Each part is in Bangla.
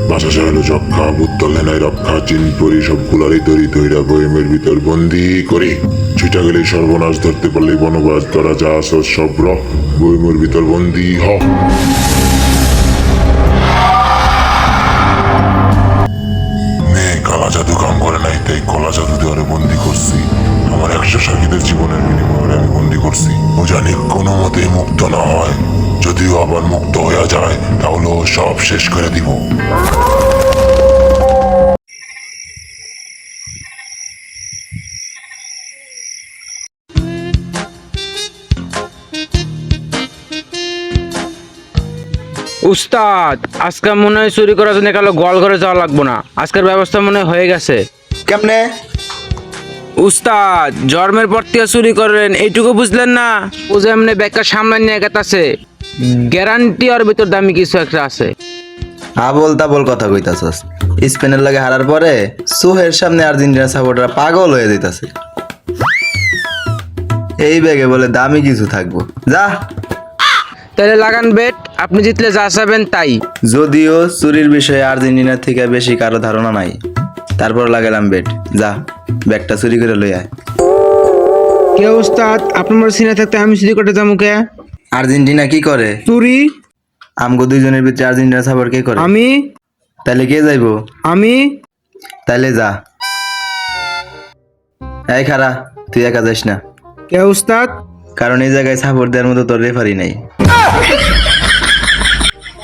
বাসা সারালো যক্ষা বুত্তলে নাই রক্ষা চিনপুরি সবগুলারই তরি তৈরা বইমের ভিতর বন্দি করি ছুটা গেলে সর্বনাশ ধরতে পারলে বনবাস ধরা যা আসস সব বইমের ভিতর বন্দি হ। মেয়ে কালা জাদু কাম করে নাই তাই কলা জাদু দেওয়ারে বন্দি করছি। আমার 100 সাক্ষীদের জীবনের বিনিময়ে আমি বন্দি করছি। ও জানি কোনো মতে মুক্ত না হয়, যদিও আবার মুক্ত হয়ে যায় তাহলে ও সব শেষ করে দিব। উস্তাদ, আজকে মনে হয় চুরি করার জন্য কালো গোয়াল ঘরে যাওয়া লাগবো না, আজকের ব্যবস্থা মনে হয় হয়ে গেছে। কেমনে? উস্তাদ, জন্মের পর থেকে চুরি করেন এইটুকু বুঝলেন না? ও যে এমনি ব্যাগটা সামনে নিয়ে গেতাছে, গ্যারান্টি ওর ভিতর দামি কিছু একটা আছে। আবল তাবল কথা কইতাছস। স্পেনের লাগে হারার পরে সুহের সামনে আর্জেন্টিনা সাপোর্টাররা পাগল হয়ে যাইতাছে। এই ব্যাগে বলে দামি কিছু থাকবো, যা। তাহলে লাগান বেট, আপনি জিতলে যা চাবেন তাই। যদিও চুরির বিষয়ে আর্জেন্টিনার থেকে বেশি কারো ধারণা নাই, তারপর লাগালাম বেট, যা ব্যাগটা চুরি করে লই আয়। কে উস্তাদ, আপনার সিনে থাকতে আমি চুরি করতে যাবো কে? আর্জেন্টিনা কি করে? চুরি আমগো দুইজনের ভিতরে আর্জেন্টিনা সাপোর্ট কে করে? আমি। তাইলে কে যাইবো? আমি। তাইলে যা। এই খারা, তুই একা যাস না, কে উস্তাদ? কারণ এই জায়গায় সাপোর্ট দেওয়ার মতো তোর রেফারি নাই।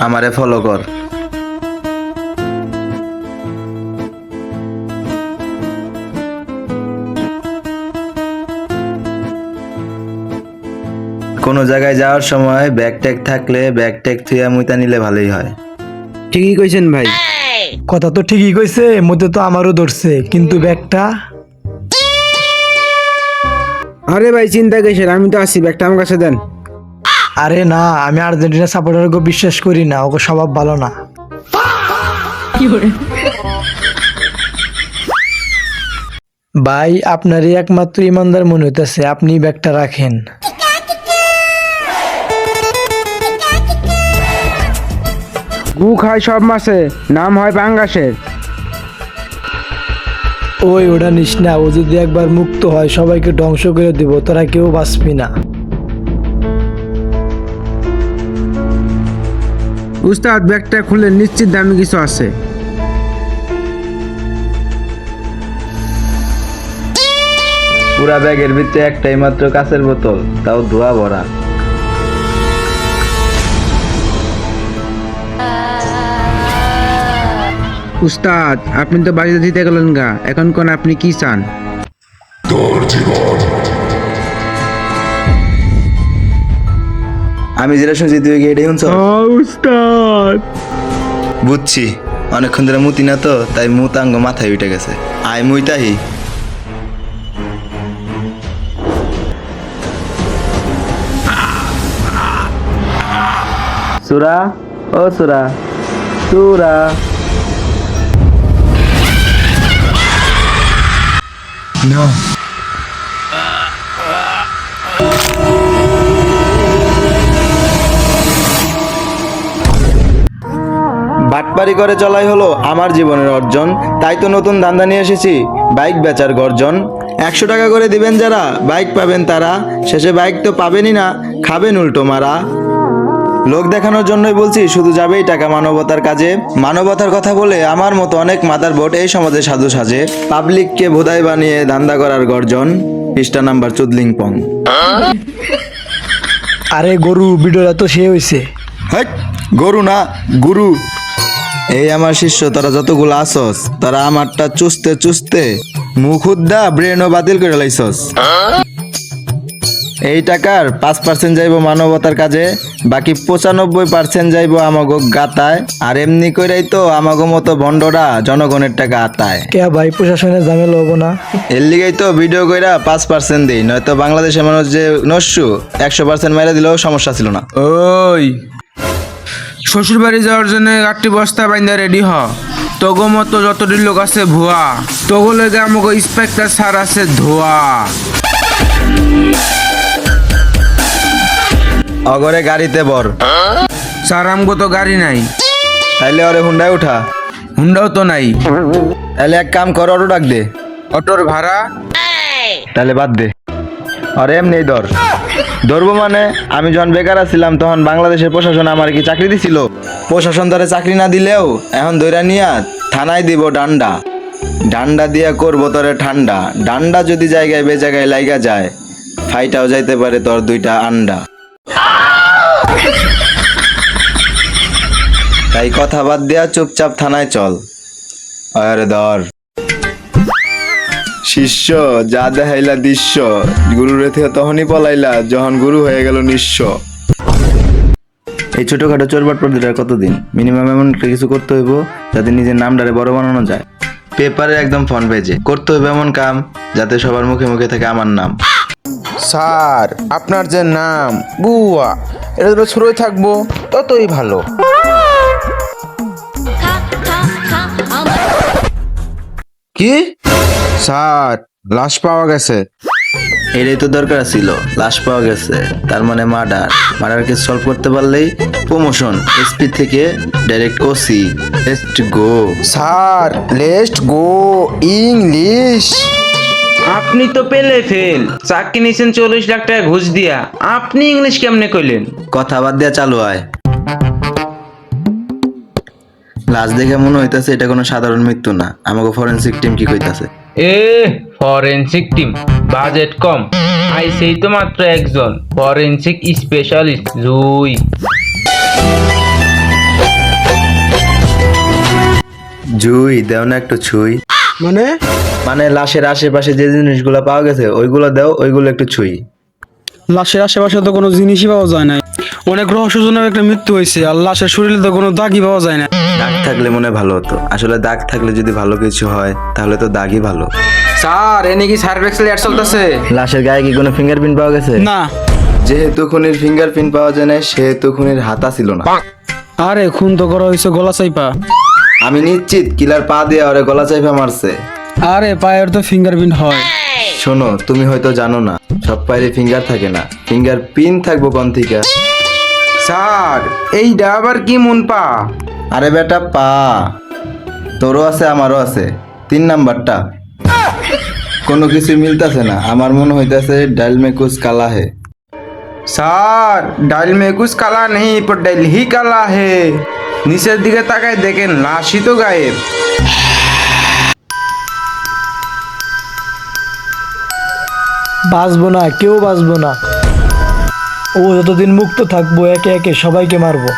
আমারে ফলো কর। কোনো জায়গায় যাওয়ার সময় ব্যাগ ট্যাগ থাকলে ব্যাগ ট্যাগ থুয়া মুইতা নিলে ভালোই হয়। ঠিকই কইছেন ভাই। কথা তো ঠিকই কইছে, মধ্যে তো আমারও ধরছে, কিন্তু ব্যাগটা। আরে ভাই চিন্তা কিসের, আমি তো আছি, ব্যাগটা আমার কাছে দেন। আরে না, আমি আর্জেন্টিনা সাপোর্টারকে বিশ্বাস করি না, ওকে স্বভাব ভালো না। ভাই, আপনারই একমাত্র ইমানদার মনে হইতেছে, আপনি ব্যাগটা রাখেন। গু খায় সব মাছে, নাম হয় পাঙ্গাসের। ওই ওটা নিস না, ও যদি একবার মুক্ত হয় সবাইকে ধ্বংস করে দিব, তোরা কেউ বাঁচবি না। উস্তাদ, ব্যাগটা খুলে নিশ্চিত দামি কিছু আছে। পুরা ব্যাগের ভিতরে একটাই মাত্র কাঁচের বোতল, তাও ধোয়া ভরা। উস্তাদ, আপনি তো বাড়িতে দিতে গেলেন গা, এখন কোন আপনি কি চান? তোর জীবন আমি যেটা শুনছি তুই কি এটাই শুনছ? উস্তাদ, বুঝছি, অনেকক্ষণ ধরে মুতি না তো, তাই মুতাঙ্গ মাথায় উঠে গেছে। আয় মুইতাহি। সুরা, ও সুরা, সুরা। না বাটপারি করে চলাই হলো আমার জীবনের অর্জন, তাই তো নতুন ধান্দা নিয়ে এসেছি, বাইক বেচার গর্জন। 100 টাকা করে দিবেন যারা, বাইক পাবেন তারা, শেষে বাইক তো পাবেনই না, খাবেন উল্টো মারা। লোক দেখানোর জন্যই বলছি, শুধু যাবেই টাকা মানবতার কাজে। মানবতার কথা বলে আমার মতো অনেক মাদার বোট এই সমাজে সাধু সাজে, পাবলিককে ভোদাই বানিয়ে ধান্দা করার গর্জন। পৃষ্ঠা নাম্বার চুদলিং পং। আরে গরু, ভিডিওটা তো সে হয়েছে। হেট, গরু না গুরু। এই আমার শিষ্য, তোরা যতগুলো আসস, তোরা আমারটা চুষতে চুষতে মুখ উদ্দা ব্রেনও বাতিল করে লাইছস। এই টাকার 5% যাইব মানবতার কাজে, বাকি 95% যাইব আমাগো গাতায়। আর এমনি করেই তো আমাগো মতো ভণ্ডরা জনগণের টাকা আতায়। কে ভাই, প্রশাসনের ঝামেলা হবো না? এর লিগেই তো ভিডিও কইরা 5% দিই, নয়তো বাংলাদেশের মানুষ যে নস্যু 100% মেরে দিলেও সমস্যা ছিল না। ওই শ্বশুর বাড়ি যাওয়ার জন্য আটটি বস্তা বাইন্দা রেডি হ। তোগো মতো যতটি লোক আছে ভুয়া, তোগো লেগে আমাকে ইন্সপেক্টর স্যার আছে ধোয়া। অগরে গাড়িতে বর, স্যার আমগো তো গাড়ি নাই। তাইলে ওরে হুন্ডায় উঠা। হুন্ডাও তো নাই। তাহলে এক কাম কর, অটো ডাক দে। অটোর ভাড়া? তাহলে বাদ দে, আরে এমনি ধরবো মানে আমি যখন বেকার ছিলাম তখন বাংলাদেশের প্রশাসন আমার কি চাকরি দিছিল? প্রশাসন তারে চাকরি না দিলেও এখন ধইরা নিয়া থানায় দিব ডান্ডা। ডান্ডা দিয়া করবো তোরে ঠান্ডা। ডান্ডা যদি জায়গায় বেজায়গায় লাইগা যায়, ফাইটাও যাইতে পারে তোর দুইটা আন্ডা। তাই কথা বাদ দিয়া চুপচাপ থানায় চল। আরে ধর শিষ্য, যা দেখাইলা দৃশ্য, গুরু রেথে তখনই পলাইলা যখন গুরু হয়ে গেল নিঃস্ব। এই ছোটখাটো চোরবাট পর্দাটা কতদিন? মিনিমাম এমন একটা কিছু করতে হইব যাতে নিজের নামটারে বড় বানানো যায়। পেপারে একদম ফ্রন্ট পেজে করতে হইব এমন কাম যাতে সবার মুখে মুখে থাকে আমার নাম। স্যার, আপনার যে নাম বুয়া, এটা যত ছোটই থাকবো ততই ভালো। কি স্যার, লাশ পাওয়া গেছে? এটাই তো দরকার ছিল, লাশ পাওয়া গেছে, তার মানে মার্ডার কেস সলভ করতে পারলেই প্রমোশন, এসপি থেকে direct OC. Let's go sir, let's go English. আপনি তো পেলে ফেল, চাকরি নিয়েছেন 40 লাখ টাকা ঘুষ দিয়া, আপনি ইংলিশ কেমনে কইলেন? কথা বাদ দিয়া চালু হয়। লাশ দেখে মনে হইতাছে এটা কোনো সাধারণ মৃত্যু না। আমাকে ফরেনসিক টিম কি কইতাছে? ফরেনসিক টিম বাজেট কম, আইসেই তো মাত্র একজন ফরেনসিক স্পেশালিস্ট জুই। জুই দেও না একটু ছুই। মানে লাশের আশেপাশে যে জিনিসগুলো পাওয়া গেছে ওইগুলো দাও, ওইগুলো একটু ছুই। লাশের আশেপাশে তো কোনো জিনিসই পাওয়া যায় না। অনেক রহস্যজনক একটা মৃত্যু হয়েছে, আর লাশের শরীরে তো কোনো দাগই পাওয়া যায় না। দাগ থাকলে মনে ভালো হতো। আসলে দাগ থাকলে যদি ভালো কিছু হয় তাহলে তো দাগই ভালো। স্যার, এনে কি সার্ভেক্সেল অ্যাড চলতেছে? লাশের গায়ে কি কোনো ফিঙ্গারপ্রিন্ট পাওয়া গেছে? না। যেহেতু খুনির ফিঙ্গারপ্রিন্ট পাওয়া যায় না, সেহেতু খুনির হাতা ছিল না। আরে খুন তো করা হয়েছে গলা চাইপা। আমি নিশ্চিত কিলার পা দিয়ে ওরে গলা চাইপা মারছে। আরে পায়ের তো ফিঙ্গারপ্রিন্ট হয়। শোনো, তুমি হয়তো জানো না, সব পায়ে ফিঙ্গার থাকে না, ফিঙ্গার প্রিন্ট থাকবো কোন থেকে? স্যার, এইটা আবার কি মন পা? আরে বেটা পা, তোরও আছে আমারও আছে, 3 নাম্বারটা। কোনো কিছু মিলতাছে না, আমার মনে হইতাছে ডাল মে কুছ কালা হে। স্যার, ডাল মে কুছ কালা নেই, পর ডাল হি কালা হে। নিচের দিকে তাকায় দেখেন, লাশই তো গায়েব। বাঁচবো না, কেউ বাঁচবো না। ও যতদিন মুক্ত থাকবো একে একে সবাইকে মারবো।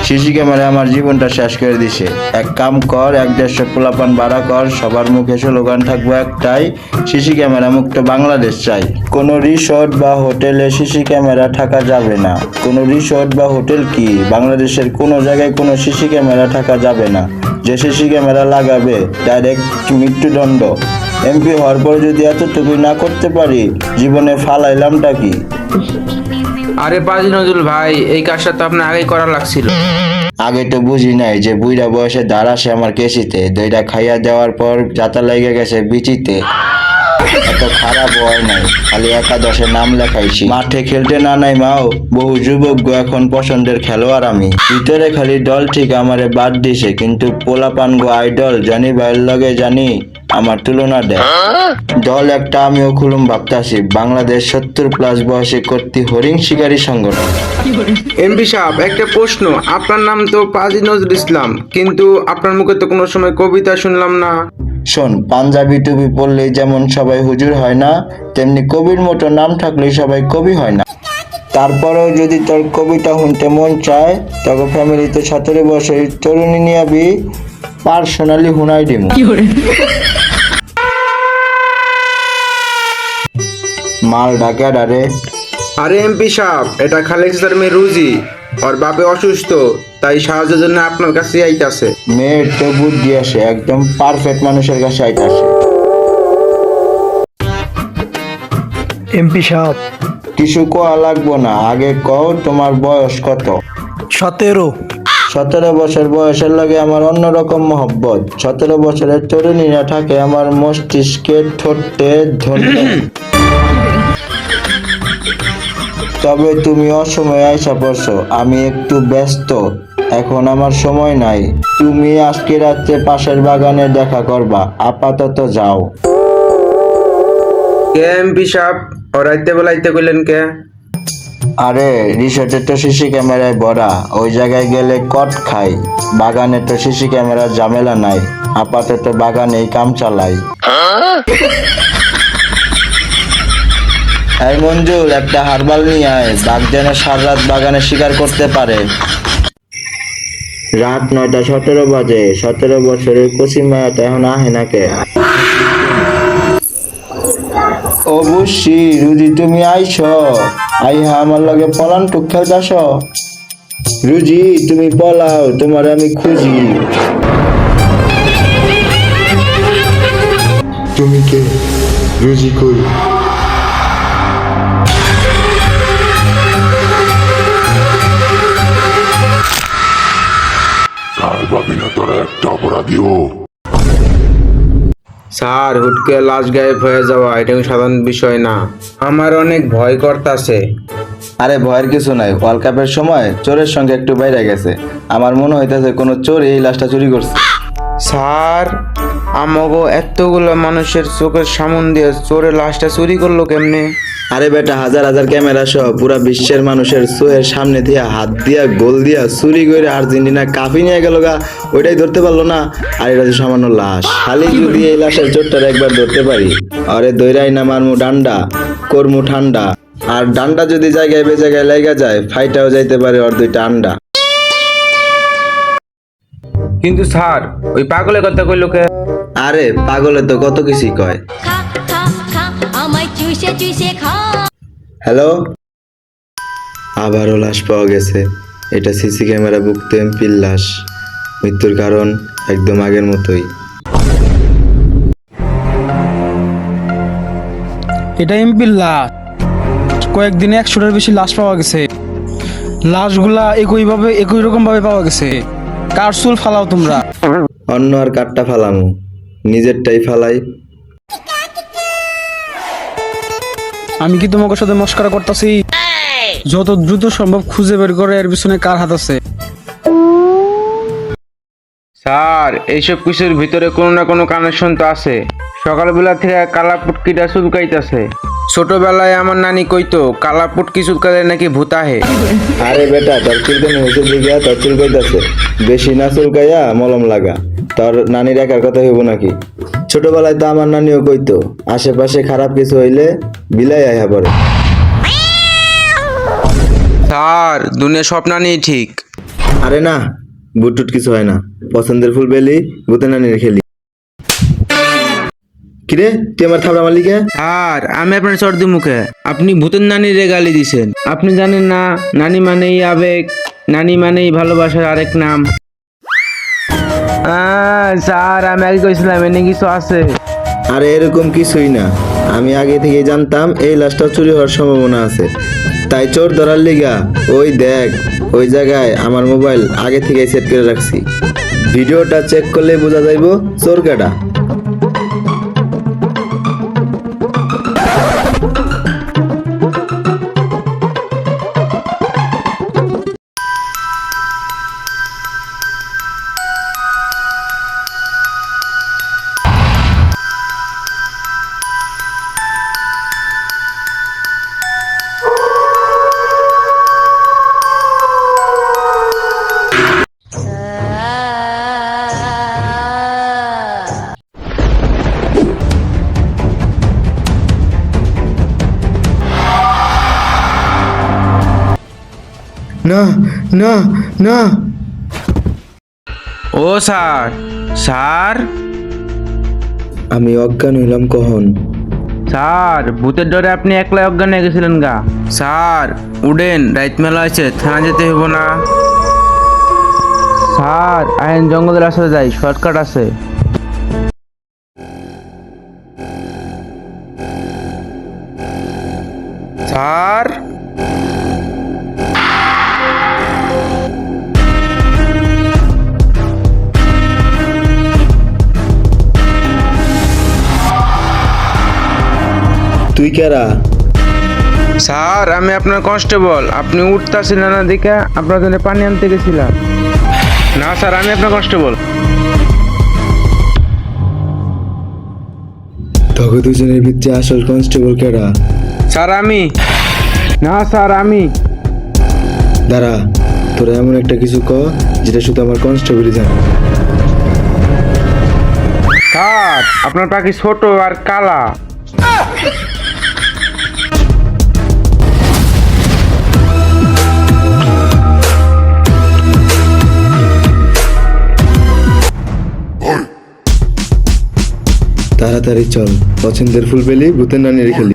সিসি ক্যামেরা আমার জীবনটা শেষ করে দিছে। এক কাম কর, 1-150 পোলাপান ভাড়া কর, সবার মুখে স্লোগান থাকবো একটাই, সিসি ক্যামেরা মুক্ত বাংলাদেশ চাই। কোনো রিসোর্ট বা হোটেলে সিসি ক্যামেরা থাকা যাবে না। কোনো রিসোর্ট বা হোটেল কি, বাংলাদেশের কোনো জায়গায় কোনো সিসি ক্যামেরা থাকা যাবে না। যে সিসি ক্যামেরা লাগাবে ডাইরেক্ট মৃত্যুদণ্ড। এমপি হওয়ার পর যদি এতটুকুই না করতে পারি, জীবনে ফালাইলামটা কি? আরে পাজি নজরুল ভাই, এই কাজটা তো আপনার আগেই করা লাগছিল। আগে তো বুঝি নাই যে বুইড়া বয়সে দাঁড় আসে আমার কেসিতে, দইটা খাইয়া দেওয়ার পর যাতা লেগে গেছে বিচিতে। এত খারাপ হয় নাই, খালি একাদশে নাম লেখাইছি। মাঠে খেলতে না নাই মাও, বহু যুবক এখন পছন্দের খেলোয়াড় আমি। ভিতরে খালি দল ঠিক আমারে বাদ দিছে, কিন্তু পোলাপান গো আইডল জানি ভাইয়ের লগে জানি আমার তুলনা দেয়। দল একটা আমিও খুলুম ভাবতাছি, বাংলাদেশ 70+ বয়সে কর্তৃ হরিণ শিকারী সংগঠন। এমপি সাহেব, একটা প্রশ্ন। আপনার নাম তো পাজি নজরুল ইসলাম, কিন্তু আপনার মুখে তো কোনো সময় কবিতা শুনলাম না। শোন, পাঞ্জাবি টুপি পরলেই যেমন সবাই হুজুর হয় না, তেমনি কবির মতো নাম থাকলেই সবাই কবি হয় না। তারপরেও যদি তোর কবিতা শুনতে মন চায়, তবে ফ্যামিলিতে 17 বছরের তরুণী নিয়াবি, পার্সোনালি হুনাই দিম। মাল ডাকে ডারে। আরে এমপি সাহেব, এটা খালেক স্যার মেয়ে রুজি, ওর বাপে অসুস্থ, তাই সাহায্যের জন্য আপনার কাছে আইতাছে। মেয়ের তো বুদ্ধি আসে, একদম পারফেক্ট মানুষের কাছে আইতাছে। এমপি সাহেব, কিছু কোয়া লাগবো না, আগে কও তোমার বয়স কত? 17। 17 বছর বয়সের লাগে আমার অন্যরকম মহব্বত। 17 বছরের তরুণীরা থাকে আমার মস্তিষ্কে, ঠোঁটে, ধন্যে। তবে তুমি অসময়ে আইসা পড়ছো, আমি একটু ব্যস্ত, এখন আমার সময় নাই। তুমি আজকে রাত্রে পাশের বাগানে দেখা করবা, আপাতত যাও। কে এমপি সাহেব ওরাইতে বলাইতে কইলেন কে? আরে রিসোর্টের তো সিসি ক্যামেরায় ভরা, ওই জায়গায় গেলে কট খাই। বাগানে তো সিসি ক্যামেরার ঝামেলা নাই, আপাতত বাগানেই কাম চালাই। এই মঞ্জুর, একটা হারবাল নিয়ে আয়, বাঘ যেন সারা রাত বাগানে শিকার করতে পারে। রাত 9:17 বাজে, 17 বছরের কচি মায়া তো এখন আহে না কে? অবশ্যই রুজি, তুমি আইছো? আইহা আমার লগে পলান টুক খেলতাছ? রুজি তুমি পলাও, তোমার আমি খুঁজি। তুমি কে? রুজি কই? আর ভাবি না তোরা একটা অপরাধীও। স্যার, হুটকে লাশ গায়েব হয়ে যাওয়া এটা কোনো সাধারণ বিষয় না। আমার অনেক ভয় করতাছে। আরে ভয়ের কিছু নাই, ওয়ার্ল্ড কাপের সময় চোরের সঙ্গে একটু বাইরে গেছে, আমার মনে হইতেছে কোনো চোর এই লাশটা চুরি করছে। স্যার, আমাগো এতগুলো মানুষের চোখের সামন দিয়ে চোরের লাশটা চুরি করলো কেমনে? আরে বেটা, হাজার হাজার ক্যামেরা সহ পুরা বিশ্বের মানুষের চোখের সামনে দিয়া হাত দিয়া গোল দিয়া চুরি করে আর্জেন্টিনা কাপি নিয়ে গেল গা, ওইটাই ধরতে পারলো না। আর এটা তো সামান্য লাশ, খালি যদি এই লাশের চোরটার একবার ধরতে পারি, আরে দৈরাই না মারমু ডান্ডা, করমু ঠান্ডা। আর ডান্ডা যদি জায়গায় বে জায়গায় লেগে যায়, ফাইটাও যাইতে পারে ওর দুইটা আন্ডা। কিন্তু স্যার, ওই পাগলের কথা কইলো কে? আরে পাগলে তো কত কিছুই কয়। খা খা খা আমায় চুষে চুষে খা। হ্যালো, আবারও লাশ পাওয়া গেছে। এটা সিসি ক্যামেরা ভুক্ত এমপির লাশ। মৃত্যুর কারণ একদম আগের মতোই। এটা এমপির লাশ। কয়েকদিনে 100টার বেশি লাশ পাওয়া গেছে। লাশগুলা একই রকম ভাবে পাওয়া গেছে। কার চুল ফালাও তোমরা? অন্য আর কাঠটা ফালামু, নিজেরটাই ফালাই। আমি কি তোমাকে সাথে মস্করা করতেছি? যত দ্রুত সম্ভব খুঁজে বের করে এর পিছনে কার হাত আছে। স্যার, এইসব কিছুর ভিতরে কোনো না কোনো কানেকশন তো আছে। সকালবেলা থেকে কালা পুটকিটা চুলকাইতেছে। ছোটবেলায় আমার নানি কইতো কালা পুটকি চুলকালে নাকি ভূত আহে। আরে বেটা, তোর চুলকানি হয়েছে দিকে তোর চুলকাইতেছে, বেশি না চুলকাইয়া মলম লাগা। তোর নানির একার কথা হইব নাকি? ছোটবেলায় তো আমার নানিও কইতো আশেপাশে খারাপ কিছু হইলে বিলাই আইহা পড়ে। স্যার, দুনিয়া সব নানি ঠিক। আরে না, বুটটুট কিছু হয় না, পছন্দের ফুল বেলি ভূতের নানির খেলি। কিরে তুই আমার থাবড়া মালিকে? স্যার, আমি আপনার সর্দি মুখে আপনি ভূতের নানিরে গালি দিছেন। আপনি জানেন না, নানি মানেই আবেগ, নানি মানেই ভালোবাসার আরেক নাম। স্যার, আমি আগে কইছিলাম এনে কিছু আছে। আরে এরকম কিছুই না, আমি আগে থেকে জানতাম এই লাশটা চুরি হওয়ার সম্ভাবনা আছে, তাই চোর ধরার লিগা ওই দেখ ওই জায়গায় আমার মোবাইল আগে থেকে সেট করে রাখছি। ভিডিওটা চেক করলে বোঝা যাইব চোর কাটা। না না না, ও স্যার, স্যার, আমি অজ্ঞান হইলাম কখন? স্যার, ভূতের ডরে আপনি একলাই অজ্ঞান হয়ে গেছিলেন গা। স্যার, উডেন, রাইত মেলা আছে, থানা যেতে হইব না। স্যার, আইন জঙ্গলের রাস্তায় যাই, শর্টকাট আছে। স্যার, তুই কেরা? স্যার আমি আপনার কনস্টেবল, আপনি উঠতেছিলেন না দেখে আপনার জন্য পানি আনতে গেছিলাম। না স্যার আমি আপনার কনস্টেবল। তখন দুজনের ভিতরে আসল কনস্টেবল কেডা? স্যার আমি। না স্যার আমি। দাঁড়া, তোরা এমন একটা কিছু ক যেটা শুধু আমার কনস্টেবলই জানে। স্যার আপনার পাখি ছোট আর কালা। তাড়াতাড়ি চল, পছন্দের ফুল পেলি ভূতের নানির খেলি।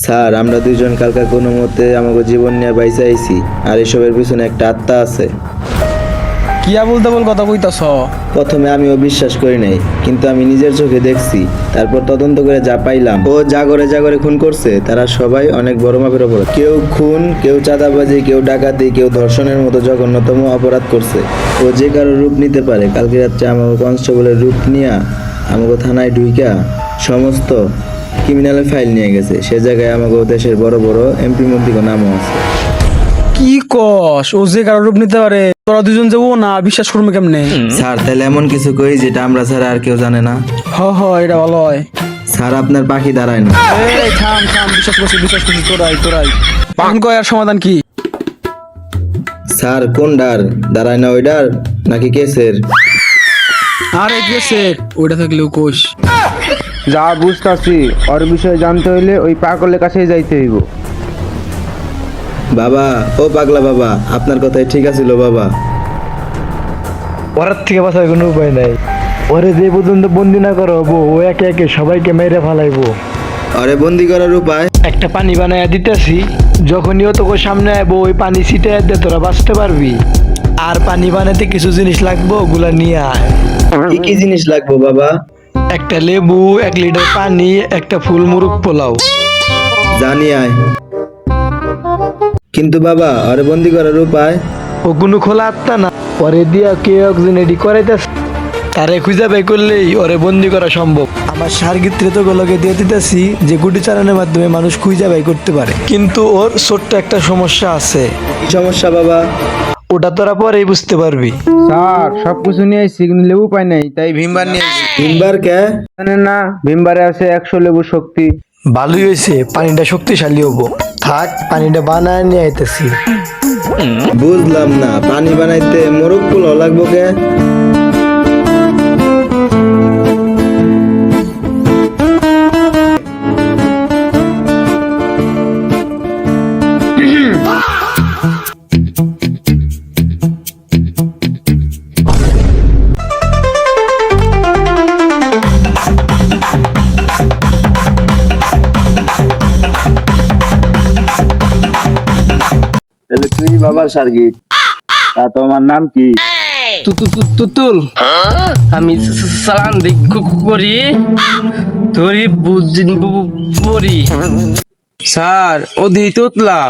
স্যার আমরা দুইজন কালকার কোনো মতে আমাকে জীবন নিয়ে বাইসে আইছি, আর এসবের পিছনে একটা আত্মা আছে। কিয়া বলতে বল কথা কইতাছ? প্রথমে আমিও বিশ্বাস করি নাই, কিন্তু আমি নিজের চোখে দেখছি। তারপর তদন্ত করে যা পাইলাম, ও জাগরে খুন করছে তারা সবাই অনেক বড় মাপের অপরাধ। কেউ খুন, কেউ চাঁদাবাজি, কেউ ডাকাতি, কেউ ধর্ষণের মতো জঘন্যতম অপরাধ করছে। ও যে কারো রূপ নিতে পারে। কালকে রাত্রে আমাকে কনস্টেবলের রূপ নিয়ে আমাকে থানায় ঢুইকা সমস্ত ক্রিমিনালের ফাইল নিয়ে গেছে। সে জায়গায় আমাকে দেশের বড় বড় এমপি মন্ত্রীর নামও আছে। কি কস? ও যে কারো রূপ নিতে পারে, তোরা দুজন যাবো না বিশ্বাস করবো কেমনে? স্যার তাহলে এমন কিছু কই যেটা আমরা ছাড়া আর কেউ জানে না। হ এটা ভালো হয়। স্যার আপনার পাখি দাঁড়ায় না। এই থাম বিশ্বাস করছি তোরাই এখন কয় আর সমাধান কি? স্যার কোন ডার দাঁড়ায় না, ওই ডার নাকি কেসের? আরে গেছে ওইটা থাকলেও কোষ। যা বুঝতাছি ওর বিষয়ে জানতে হইলে ওই পাগলের কাছেই যাইতে হইব। বাবা, ও পাগলা বাবা, আপনার কথাই ঠিক আছিল বাবা। ওর থেকে বাঁচার কোনো উপায় নাই। ওরে যে পর্যন্ত বন্দি না করা হবো, ও একে একে সবাইকে মেরে ফেলাইবো। আরে বন্দি করার উপায়? একটা পানি বানায় দিতেছি, যখনই ও তোকে সামনে আইবো ওই পানি ছিটে দিয়ে তোরা বাঁচতে পারবি। আর পানি বানাতে কিছু জিনিস লাগবো, ওগুলা নিয়ে আয়। কি কি জিনিস লাগবো বাবা? একটা লেবু, 1 লিটার পানি, একটা ফুল মুরগ পোলাও। জানি আয়। কিন্তু বাবা আরে বন্দি করার উপায়? ও কোনো খোলা আত্মা না, ওরে দিয়া কেউ একজন এডি করাইতেছে। তারে খুঁজে বাই করলেই ওরে বন্দি করা সম্ভব। আমার সার্গিত্রে তো গোলকে দিয়ে দিতেছি যে গুটি চালানোর মাধ্যমে মানুষ খুঁজে বাই করতে পারে, কিন্তু ওর ছোট্ট একটা সমস্যা আছে। কি সমস্যা বাবা? ওটা তোরা পরেই বুঝতে পারবি। স্যার সবকিছু নিয়ে আইছি কিন্তু লেবু পাই নাই, তাই ভীমবার নিয়ে আইছি। তিনবার কে? জানেন না ভীমবারে আছে 100 লেবু শক্তি। ভালোই হয়েছে, পানিটা শক্তিশালী হবো। থাক, পানিটা বানায় নিয়ে আইতেছি। বুঝলাম না, পানি বানাইতে মোরগ পোলাও লাগবো কে? তুই বাবার সার্গিত, তা তোমার নাম কি? তুতুল আমি সালান করি ধরি বড়ি। স্যার ও দিই তোতলা।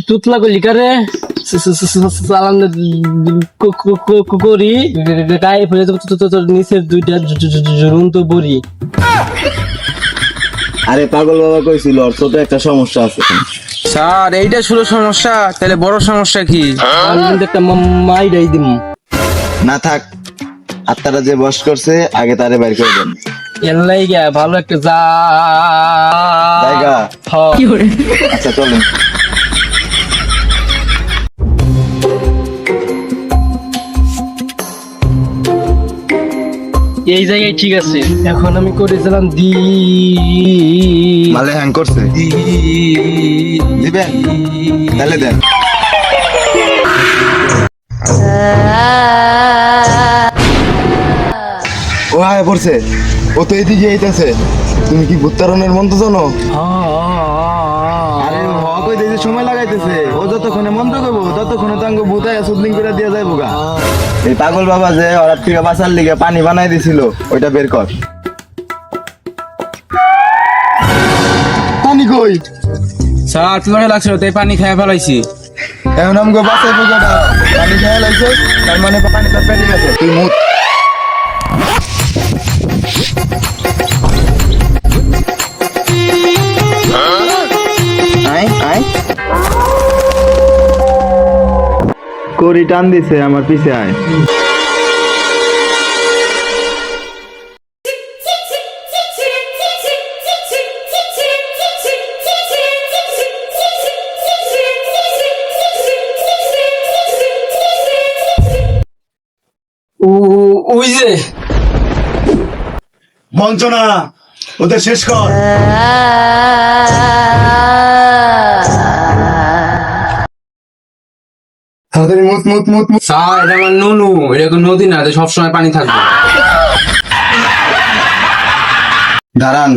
তুতলা গলি কারে সালান করি গায়ে ফেলে তোর নিচের 2টা ঝুলন্ত বড়ি। আরে পাগল বাবা কইছিল ওর ছোট একটা সমস্যা আছে। স্যার এইটা ছিল সমস্যা, তাহলে বড় সমস্যা কি? একটা মাইরাই দিম। না থাক, আত্মারা যে বস করছে আগে তারে বাইর করে দেন। এর লাইগা ভালো একটা জায়গা। হ্যাঁ। আচ্ছা চলেন। এই জায়গায় ঠিক আছে। এখন আমি করেছিলাম মালে হ্যাং করছে, দিবেন তাহলে দেন। ও আয় পড়ছে, ও তো এদিকে আইতাছে। তুমি কি ভূতারণের মন্ত্র জানো? আরে ও কই দিতে সময় লাগাইতেছে। ও যতক্ষণে মন্ত্র করবো ততক্ষণে তো আঙ্গ ভূতায় সুদলিং করে দিয়া যাইবো গা। এই পাগল বাবা যে ওর থেকে বাঁচার লিগে পানি বানাই দিছিল, ওইটা বের কর। পানি কই? স্যার তোমাকে লাগছিল তাই পানি খেয়ে ফেলাইছি। এখন আমগো বাঁচাইবো কেডা? পানি খেয়ে লাইছে, তার মানে পানি তার পেটে গেছে। তুই মুত। করি টান দিছে, আমার পিছে আয়। ওই যে বঞ্চনা, ওদের শেষ কর। তাড়াতাড়ি মুত মুত মুত মুত। স্যার এটা আমার নুনু, এটা কোনো নদী না যে সবসময় পানি থাকবে। দাঁড়ান,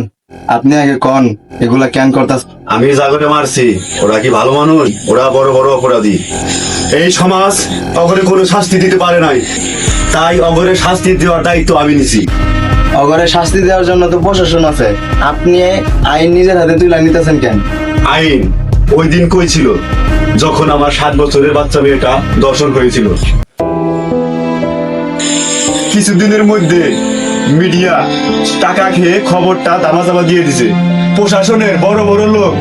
আপনি আগে কন এগুলা কেন করতাস? আমি জাগরে মারছি, ওরা কি ভালো মানুষ? ওরা বড় বড় অপরাধী। এই সমাজ অগরে কোনো শাস্তি দিতে পারে নাই, তাই অগরে শাস্তি দেওয়ার দায়িত্ব আমি নিছি। অগরে শাস্তি দেওয়ার জন্য তো প্রশাসন আছে, আপনি আইন নিজের হাতে তুলে নিতেছেন কেন? আইন ওই দিন কই ছিল যখন আমার 7 বছরের বাচ্চা মেয়েটা দর্শন হয়েছিল। কিছুদিনের মধ্যে মিডিয়া টাকা খেয়ে খবরটা দামাচাপা দিয়ে দিছে। প্রশাসনের বড় বড় লোক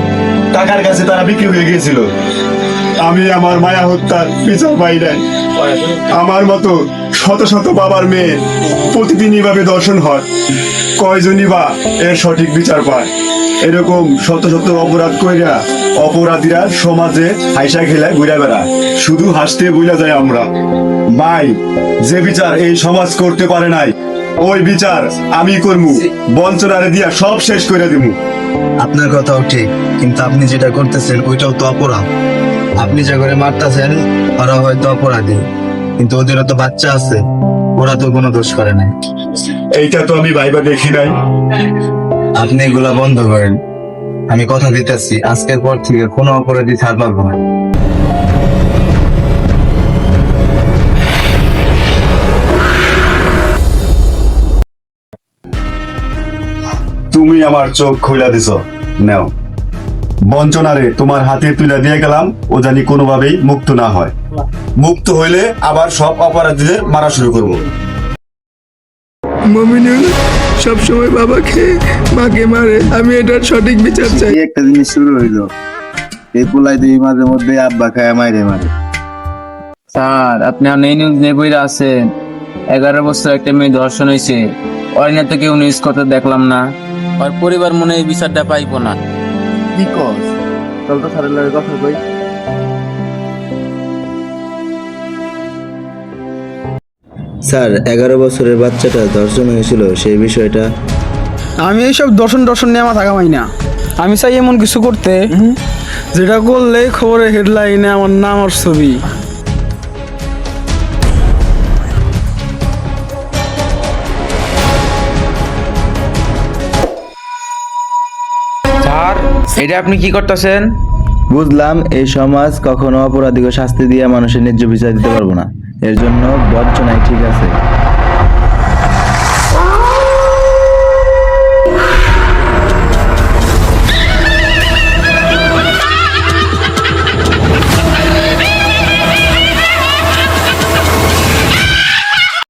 টাকার কাছে তারা বিক্রি হয়ে গিয়েছিল। আমি আমার মায়া হত্যার বিচার পাই নাই। আমার মতো শত শত বাবার মেয়ে প্রতিদিন এভাবে দর্শন হয়, কয়জনই বা এর সঠিক বিচার পায়? এরকম শত শত অপরাধ কইরা অপরাধীরা সমাজে হাইসা খেলায় ঘুরে বেড়ায়, শুধু হাসতে ভুলে যায় আমরা। ভাই, যে বিচার এই সমাজ করতে পারে নাই, ওই বিচার আমি করমু। বঞ্চনারে দিয়া সব শেষ করে দিমু। আপনার কথাও ঠিক, কিন্তু আপনি যেটা করতেছেন ওইটাও তো অপরাধ। আপনি যা করে মারতেছেন ওরা হয়তো অপরাধী, কিন্তু ওদেরও তো বাচ্চা আছে, ওরা তো কোনো দোষ করে নাই। এইটা তো আমি ভাইবা দেখি নাই। আপনি এগুলা বন্ধ করেন, আমি কথা দিতেছি আজকের পর থেকে কোনো অপরাধী ছাড় পাবো না। তুমি আমার চোখ খুলে দিছ, নাও। বঞ্চনারে তোমার হাতে তুলে দিয়ে গেলাম, ও জানি কোনোভাবেই মুক্ত না হয়। মুক্ত হইলে আবার সব অপরাধীদের মারা শুরু করব। মমিনুল সবসময় বাবাকে মাকে মারে, আমি এটার সঠিক বিচার চাই। এই একটা জিনিস শুরু হইলো, এই পোলাই দিয়ে মাঝে মধ্যে আব্বা খায় মাইরে মারে। স্যার আপনি এই নিউজ নিয়ে বইরা আছেন, 11 বছর একটা মেয়ে ধর্ষণ হয়েছে, অরিনা তো কেউ নিউজ করতে দেখলাম না। আর পরিবার মনে এই বিচারটা পাইবো না। কি কস? চল তো স্যারের লগে কথা কই। স্যার, 11 বছরের বাচ্চাটা ধর্ষণ হয়েছিল, সেই বিষয়টা আমি এইসব দর্শন নিয়ে আমার থাকা হয় না। আমি চাই এমন কিছু করতে যেটা করলে খবরের হেডলাইনে আমার নাম আর ছবি। স্যার এটা আপনি কি করতেছেন? বুঝলাম এই সমাজ কখনো অপরাধীকে শাস্তি দিয়ে মানুষের ন্যায্য বিচার দিতে পারবো না, এর জন্য বঞ্চনাই ঠিক আছে।